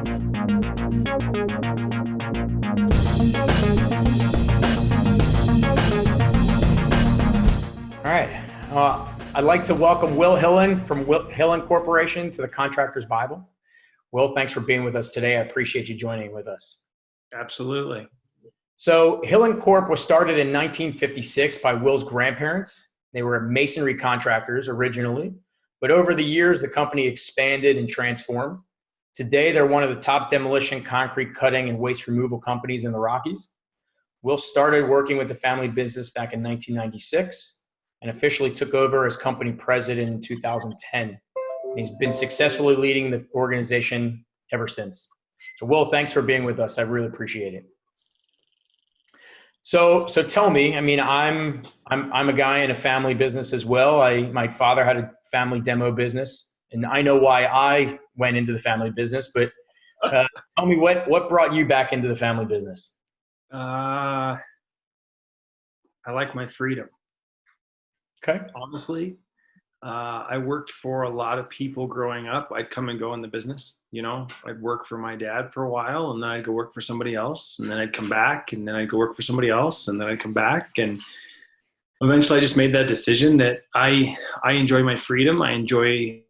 All right. I'd like to welcome Will Hillen from Hillen Corporation to the Contractor's Bible. Will, thanks for being with us today. I appreciate you joining with us. Absolutely. So Hillen Corp was started in 1956 by Will's grandparents. They were masonry contractors originally, but over the years, the company expanded and transformed. Today, they're one of the top demolition, concrete cutting, and waste removal companies in the Rockies. Will started working with the family business back in 1996 and officially took over as company president in 2010. And he's been successfully leading the organization ever since. So Will, thanks for being with us. I really appreciate it. So tell me, I mean, I'm a guy in a family business as well. My father had a family demo business, and I know why I went into the family business, but tell me what brought you back into the family business? I like my freedom. Okay. Honestly, I worked for a lot of people growing up. I'd come and go in the business. I'd work for my dad for a while, and then I'd go work for somebody else, and then I'd come back, and then I'd go work for somebody else, and then I'd come back. And eventually I just made that decision that I enjoy my freedom. I enjoy,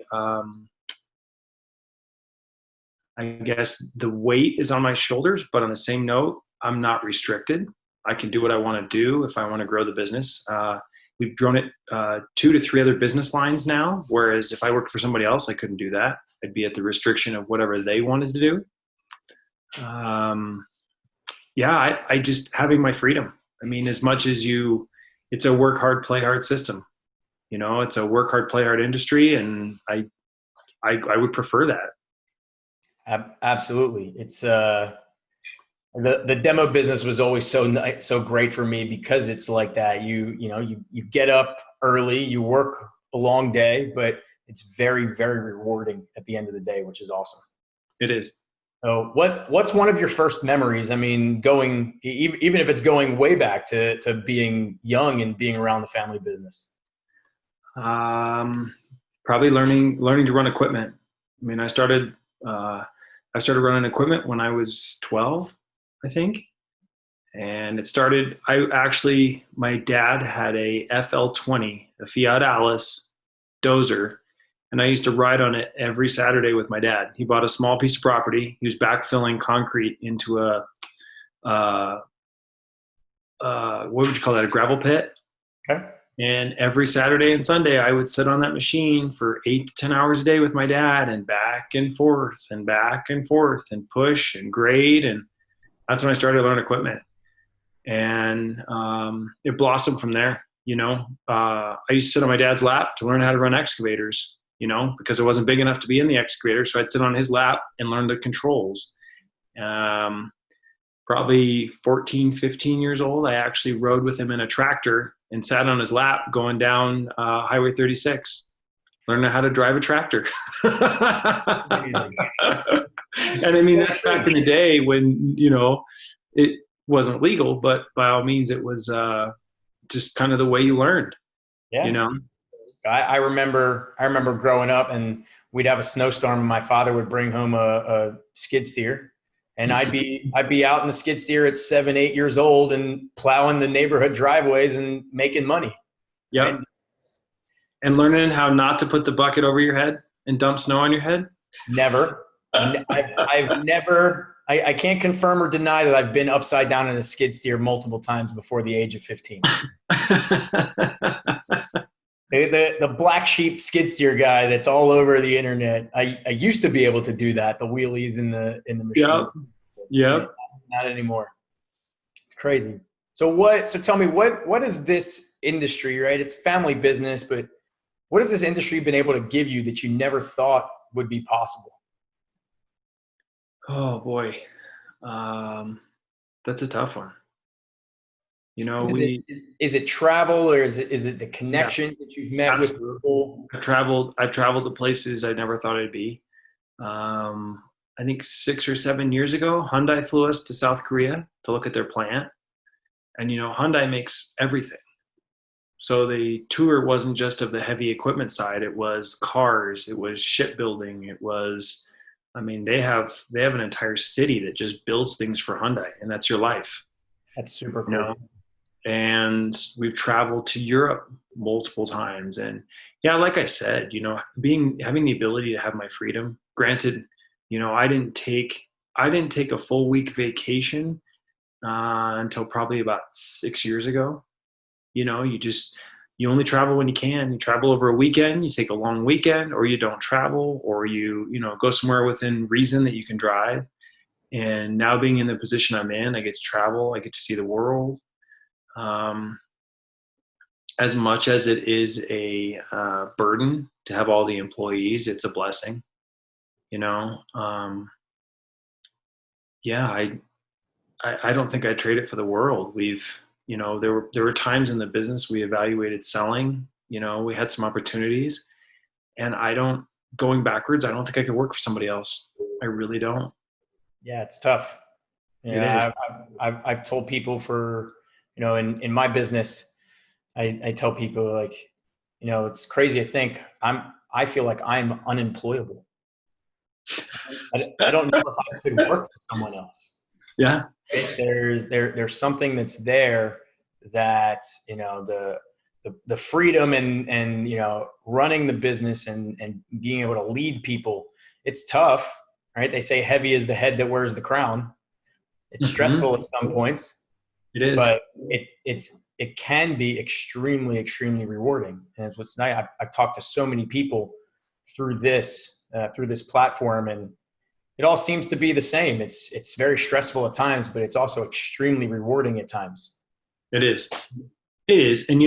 I guess the weight is on my shoulders, but on the same note, I'm not restricted. I can do what I want to do if I want to grow the business. We've grown it 2 to 3 other business lines now, whereas if I worked for somebody else, I couldn't do that. I'd be at the restriction of whatever they wanted to do. I just having my freedom. I mean, as much as it's a work hard, play hard system. It's a work hard, play hard industry, and I would prefer that. Absolutely. It's the demo business was always so great for me because it's like that. You get up early, you work a long day, but it's very, very rewarding at the end of the day, which is awesome. It is. So what's one of your first memories? I mean, even if it's going way back to being young and being around the family business. Probably learning to run equipment. I mean, I started running equipment when I was 12, I think. And my dad had a FL20, a Fiat Alice dozer, and I used to ride on it every Saturday with my dad. He bought a small piece of property. He was backfilling concrete into what would you call that? A gravel pit. Okay. And every Saturday and Sunday, I would sit on that machine for 8 to 10 hours a day with my dad, and back and forth and back and forth and push and grade. And that's when I started to learn equipment. And it blossomed from there. I used to sit on my dad's lap to learn how to run excavators, because I wasn't big enough to be in the excavator. So I'd sit on his lap and learn the controls. Probably 14, 15 years old, I actually rode with him in a tractor and sat on his lap going down Highway 36, learning how to drive a tractor. And I mean, that's back in the day when, it wasn't legal, but by all means, it was just kind of the way you learned. Yeah. I remember growing up, and we'd have a snowstorm, and my father would bring home a skid steer, and I'd be out in the skid steer at 7, 8 years old and plowing the neighborhood driveways and making money. Yep. Right? And learning how not to put the bucket over your head and dump snow on your head. Never. I've never. I can't confirm or deny that I've been upside down in a skid steer multiple times before the age of 15. The black sheep skid steer guy that's all over the internet. I used to be able to do that, the wheelies in the machine. Yep. Not anymore. It's crazy. So tell me, what is this industry, right? It's family business, but what has this industry been able to give you that you never thought would be possible? Oh boy. That's a tough one. Is it travel, or is it the connections that you've met with people? I've traveled to places I never thought I'd be. I think 6 or 7 years ago, Hyundai flew us to South Korea to look at their plant. And, Hyundai makes everything. So the tour wasn't just of the heavy equipment side. It was cars. It was shipbuilding. It was I mean, they have an entire city that just builds things for Hyundai, and that's your life, That's super you know. cool. And we've traveled to Europe multiple times, and yeah, like I said, having the ability to have my freedom. Granted, I didn't take a full week vacation until probably about 6 years ago. You only travel when you can. You travel over a weekend, you take a long weekend, or you don't travel, or you go somewhere within reason that you can drive. And now being in the position I'm in, I get to travel, I get to see the world. Um, as much as it is a burden to have all the employees, it's a blessing. You know, yeah, I don't think I'd trade it for the world. There were times in the business we evaluated selling. We had some opportunities, and going backwards, I don't think I could work for somebody else. I really don't. Yeah, it's tough. It is. Yeah, I've told people in my business, I tell people like, it's crazy to think I feel like I'm unemployable. I don't know if I could work for someone else. Yeah. Right? There's something that's there that, the freedom and running the business and being able to lead people, it's tough, right? They say heavy is the head that wears the crown. It's Mhm. stressful at some points, It is. but it can be extremely, extremely rewarding. And it's what's nice. I've talked to so many people through this platform, and it all seems to be the same. It's very stressful at times, but it's also extremely rewarding at times. It is. It is. And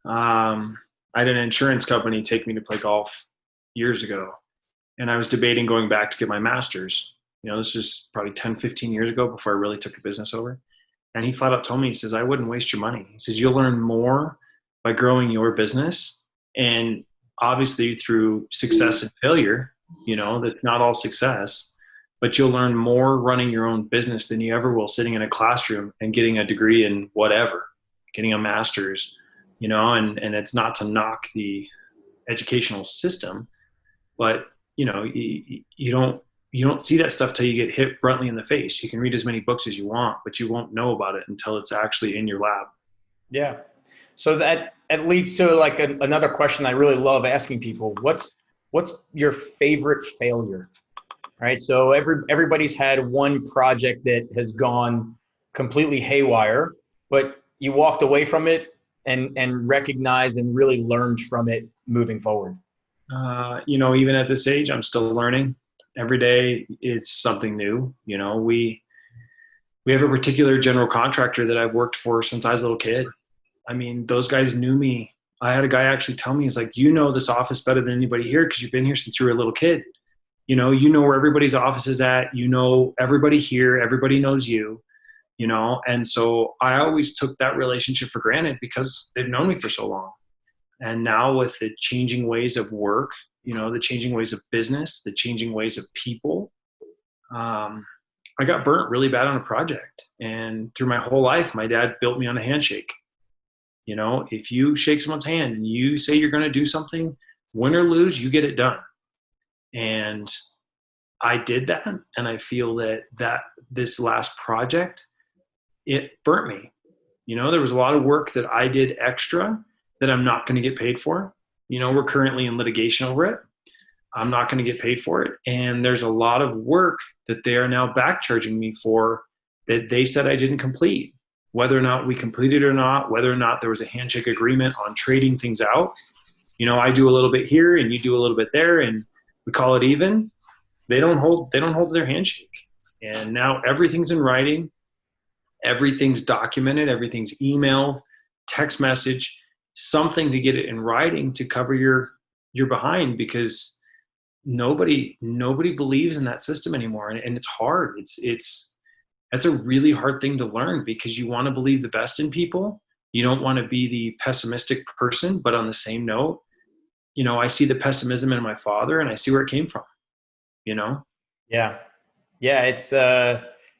I had an insurance company take me to play golf years ago, and I was debating going back to get my master's. This is probably 10, 15 years ago before I really took a business over. And he flat out told me, he says, I wouldn't waste your money. He says, you'll learn more by growing your business. And obviously through success and failure, that's not all success, but you'll learn more running your own business than you ever will sitting in a classroom and getting a degree in whatever, getting a master's, and it's not to knock the educational system, but you don't see that stuff till you get hit bluntly in the face. You can read as many books as you want, but you won't know about it until it's actually in your lab. Yeah. So that leads to like another question I really love asking people. What's your favorite failure? Right. So everybody's had one project that has gone completely haywire, but you walked away from it and recognized and really learned from it moving forward. Even at this age, I'm still learning. Every day it's something new. We have a particular general contractor that I've worked for since I was a little kid. I mean, those guys knew me. I had a guy actually tell me, he's like, this office better than anybody here because you've been here since you were a little kid. You know where everybody's office is at. Everybody here. Everybody knows you. And so I always took that relationship for granted because they've known me for so long. And now with the changing ways of work, the changing ways of business, the changing ways of people, I got burnt really bad on a project. And through my whole life, my dad built me on a handshake. If you shake someone's hand and you say you're going to do something, win or lose, you get it done. And I did that. And I feel that this last project, it burnt me. There was a lot of work that I did extra that I'm not going to get paid for. We're currently in litigation over it. I'm not going to get paid for it. And there's a lot of work that they are now back charging me for that they said I didn't complete. Whether or not we completed or not, whether or not there was a handshake agreement on trading things out. I do a little bit here and you do a little bit there and we call it even. They don't hold their handshake. And now everything's in writing. Everything's documented. Everything's emailed, text message, something to get it in writing to cover your behind, because nobody believes in that system anymore. And it's hard. That's a really hard thing to learn because you want to believe the best in people. You don't want to be the pessimistic person, but on the same note, I see the pessimism in my father and I see where it came from, Yeah. Yeah.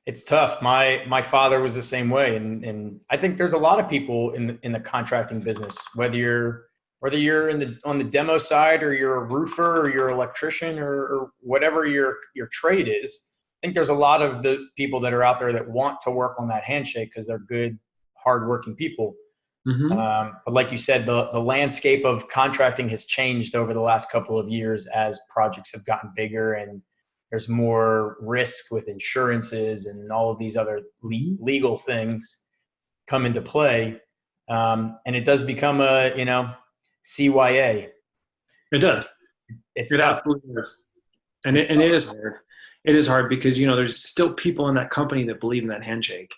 It's tough. My father was the same way. And I think there's a lot of people in the contracting business, whether you're whether you're on the demo side or you're a roofer or you're an electrician or whatever your trade is. I think there's a lot of the people that are out there that want to work on that handshake because they're good, hardworking people. Mm-hmm. But like you said, the landscape of contracting has changed over the last couple of years as projects have gotten bigger and there's more risk with insurances and all of these other legal things come into play. And it does become a, CYA. It does. It's It tough. absolutely is. And It's it tough. is hard. It is hard because, there's still people in that company that believe in that handshake.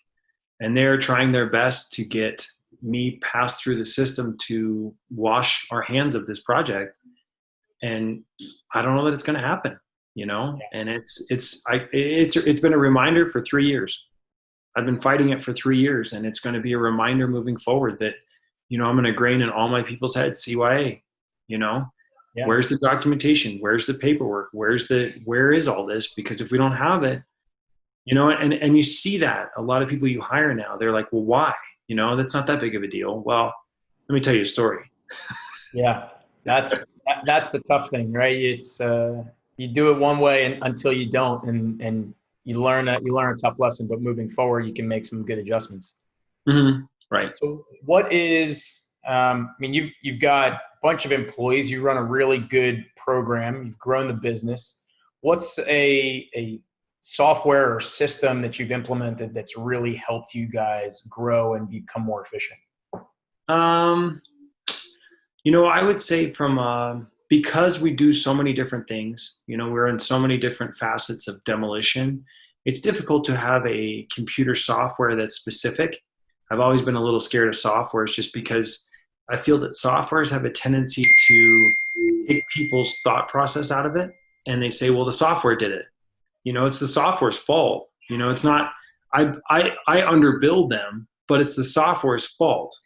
And they're trying their best to get me passed through the system to wash our hands of this project. And I don't know that it's going to happen, and it's been a reminder for 3 years. I've been fighting it for 3 years, and it's going to be a reminder moving forward that, I'm going to grain in all my people's heads, CYA, Yeah. Where's the documentation? Where's the paperwork? Where is all this? Because if we don't have it, and you see that a lot of people you hire now, they're like, well, why? That's not that big of a deal. Well, let me tell you a story. Yeah. That's the tough thing, right? It's, you do it one way until you don't, and you learn a tough lesson, but moving forward, you can make some good adjustments. Mm-hmm. Right. So what is, you've got a bunch of employees, you run a really good program, you've grown the business. What's a software or system that you've implemented that's really helped you guys grow and become more efficient? I would say because we do so many different things, we're in so many different facets of demolition, it's difficult to have a computer software that's specific. I've always been a little scared of softwares just because I feel that softwares have a tendency to take people's thought process out of it. And they say, well, the software did it. It's the software's fault. It's not, I underbuild them, but it's the software's fault.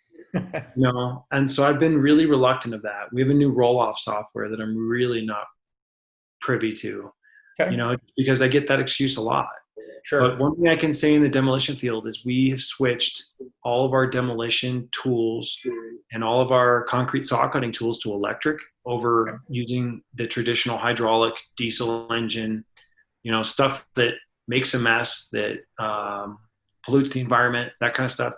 And so I've been really reluctant of that. We have a new roll-off software that I'm really not privy to, Okay. because I get that excuse a lot. Sure. But one thing I can say in the demolition field is we have switched all of our demolition tools and all of our concrete saw cutting tools to electric over using the traditional hydraulic diesel engine, stuff that makes a mess, that pollutes the environment, that kind of stuff.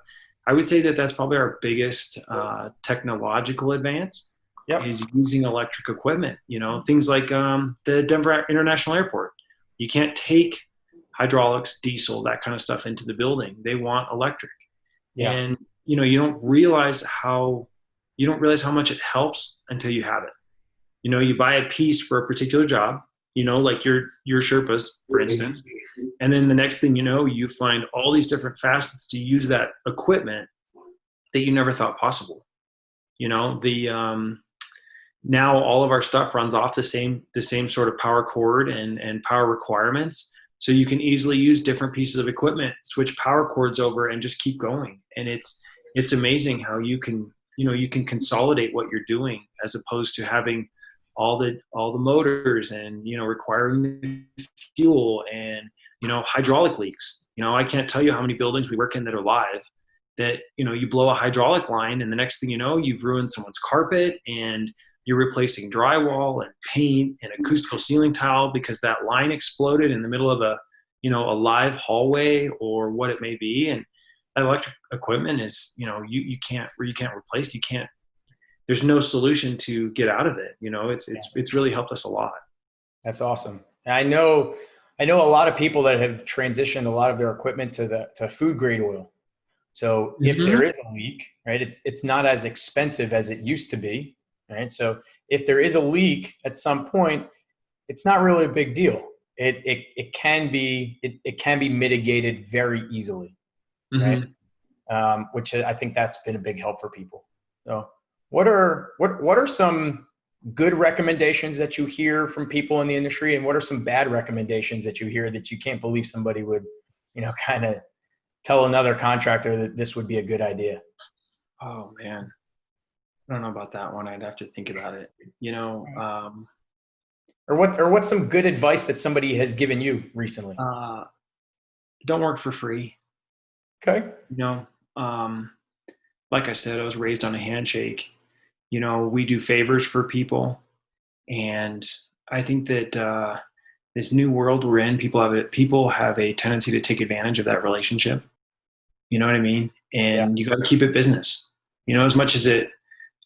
I would say that that's probably our biggest technological advance. Yep. Is using electric equipment. Things like the Denver International Airport. You can't take hydraulics, diesel, that kind of stuff into the building. They want electric. Yeah. And you don't realize how much it helps until you have it. You buy a piece for a particular job, like your Sherpas, for instance. And then the next thing you find all these different facets to use that equipment that you never thought possible. Now all of our stuff runs off the same sort of power cord and power requirements. So you can easily use different pieces of equipment, switch power cords over, and just keep going. And it's amazing how you can consolidate what you're doing as opposed to having all the motors and requiring fuel and hydraulic leaks. I can't tell you how many buildings we work in that are live that you blow a hydraulic line and the next thing you've ruined someone's carpet and you're replacing drywall and paint and acoustical ceiling tile because that line exploded in the middle of a live hallway or what it may be. And that electric equipment is you can't replace. There's no solution to get out of it. It's really helped us a lot. That's awesome. I know a lot of people that have transitioned a lot of their equipment to food grade oil. So if there is a leak, right, it's not as expensive as it used to be, right? So if there is a leak at some point, it's not really a big deal. It can be mitigated very easily, right? Which I think that's been a big help for people. So what are some good recommendations that you hear from people in the industry, and what are some bad recommendations that you hear that you can't believe somebody would, kind of tell another contractor that this would be a good idea? Oh man, I don't know about that one. I'd have to think about it. Or what's some good advice that somebody has given you recently? Don't work for free. Okay. Like I said, I was raised on a handshake. we do favors for people. And I think that this new world we're in, people have a tendency to take advantage of that relationship. You know what I mean? Yeah. And you got to keep it business. As much as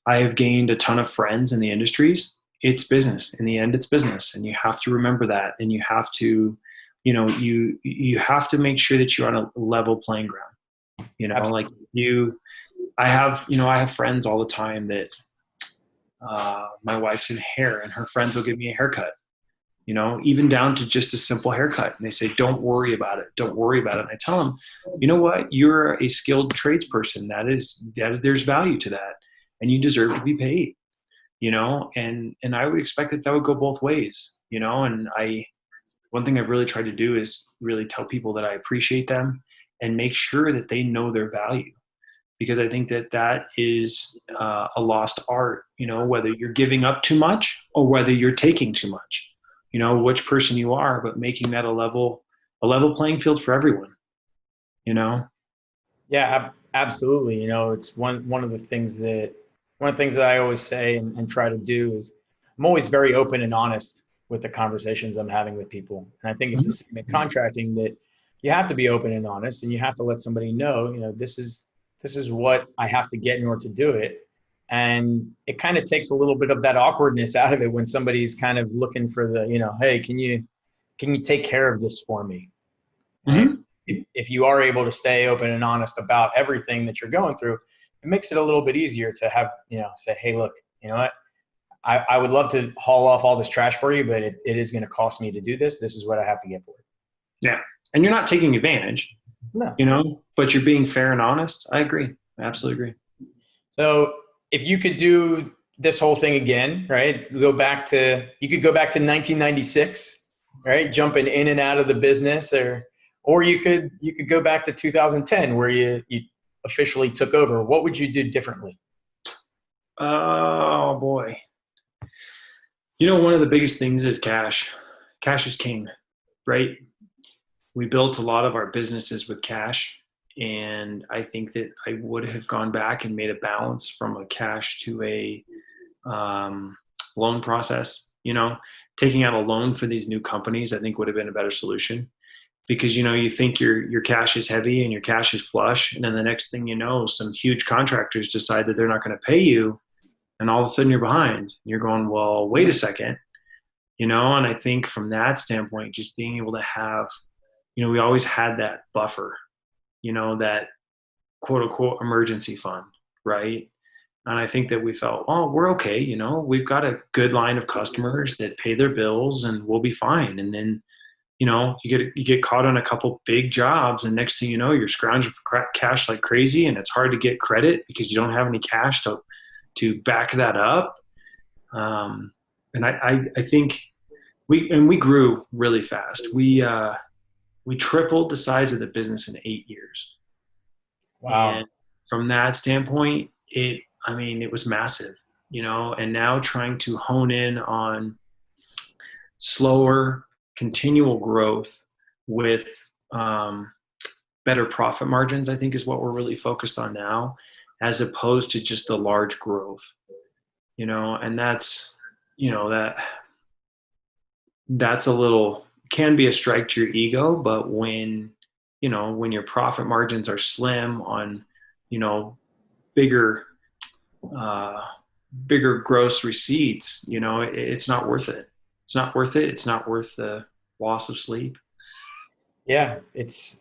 I have gained a ton of friends in the industries, it's business. In the end, it's business, and you have to remember that. And you have to, you have to make sure that you're on a level playing ground. Like I have friends all the time that my wife's in hair, and her friends will give me a haircut. Even down to just a simple haircut. And they say, don't worry about it. Don't worry about it. And I tell them, you know what? You're a skilled tradesperson. There's value to that. And you deserve to be paid, and I would expect that would go both ways, and one thing I've really tried to do is really tell people that I appreciate them and make sure that they know their value, because I think that is a lost art, whether you're giving up too much or whether you're taking too much. Which person you are, but making that a level playing field for everyone, Yeah, absolutely. It's one of the things that I always say and try to do is I'm always very open and honest with the conversations I'm having with people. And I think it's the same in contracting, that you have to be open and honest, and you have to let somebody know, this is what I have to get in order to do it. And it kind of takes a little bit of that awkwardness out of it when somebody's kind of looking for the, hey, can you take care of this for me? Mm-hmm. And if you are able to stay open and honest about everything that you're going through, it makes it a little bit easier to have, say, hey, look, you know what? I would love to haul off all this trash for you, but it is going to cost me to do this. This is what I have to get for it. Yeah. And you're not taking advantage, No. But you're being fair and honest. I agree. I absolutely agree. So if you could do this whole thing again, right? You could go back to 1996, right? Jumping in and out of the business, or you could go back to 2010 where you officially took over. What would you do differently? Oh boy. One of the biggest things is cash. Cash is king, right? We built a lot of our businesses with cash. And I think that I would have gone back and made a balance from a cash to a loan process. Taking out a loan for these new companies, I think would have been a better solution, because, you think your cash is heavy and your cash is flush. And then the next thing you know, some huge contractors decide that they're not going to pay you. And all of a sudden you're behind. You're going, well, wait a second, and I think from that standpoint, just being able to have, we always had that buffer, that quote unquote emergency fund, right? And I think that we felt, oh, we're okay. We've got a good line of customers that pay their bills and we'll be fine. And then, you get caught on a couple big jobs, and next thing you know, you're scrounging for cash like crazy, and it's hard to get credit because you don't have any cash to back that up. And I think we grew really fast. We tripled the size of the business in 8 years. Wow. And from that standpoint, it was massive, and now trying to hone in on slower, continual growth with better profit margins, I think is what we're really focused on now, as opposed to just the large growth, and that's a little, can be a strike to your ego. But when your profit margins are slim on, bigger gross receipts, it's not worth it. It's not worth it. It's not worth the loss of sleep. Yeah, it's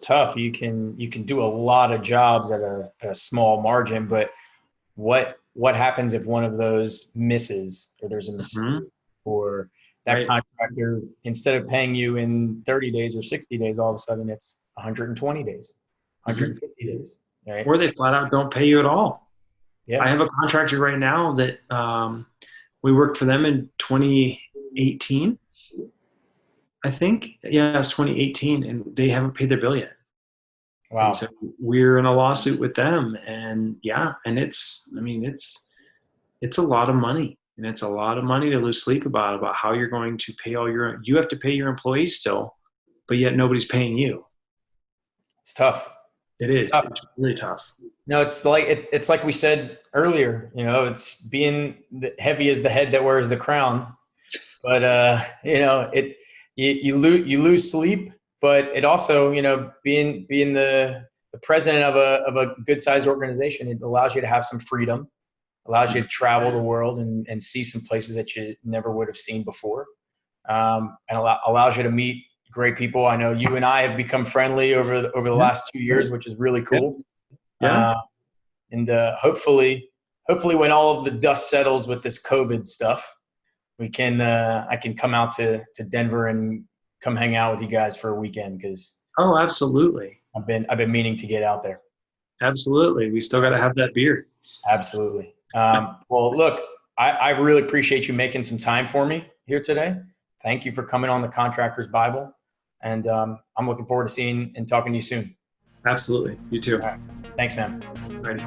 tough. You can do a lot of jobs at a small margin, but what happens if one of those misses, or there's a mistake, or that Right. contractor, instead of paying you in 30 days or 60 days, all of a sudden it's 120 days, 150 days, right? Or they flat out don't pay you at all. Yeah. I have a contractor right now that we worked for them in 2018. I think, yeah, it's 2018, and they haven't paid their bill yet. Wow. And so we're in a lawsuit with them, and it's a lot of money, and it's a lot of money to lose sleep about how you're going to pay you have to pay your employees still, but yet nobody's paying you. It's tough. It It's is. tough. It's really tough. No, it's like we said earlier. It's being heavy as the head that wears the crown. But you lose sleep, but it also, being the president of a good sized organization, it allows you to have some freedom, allows you to travel the world and see some places that you never would have seen before, and allows you to meet great people. I know you and I have become friendly over the last 2 years, which is really Yeah. cool. Yeah. And hopefully when all of the dust settles with this COVID stuff, I can come out to Denver and come hang out with you guys for a weekend, because Oh, absolutely. I've been meaning to get out there. Absolutely. We still got to have that beer. Absolutely. Well, look, I really appreciate you making some time for me here today. Thank you for coming on the Contractor's Bible, and I'm looking forward to seeing and talking to you soon. Absolutely. You too. All right. Thanks, man. Alrighty.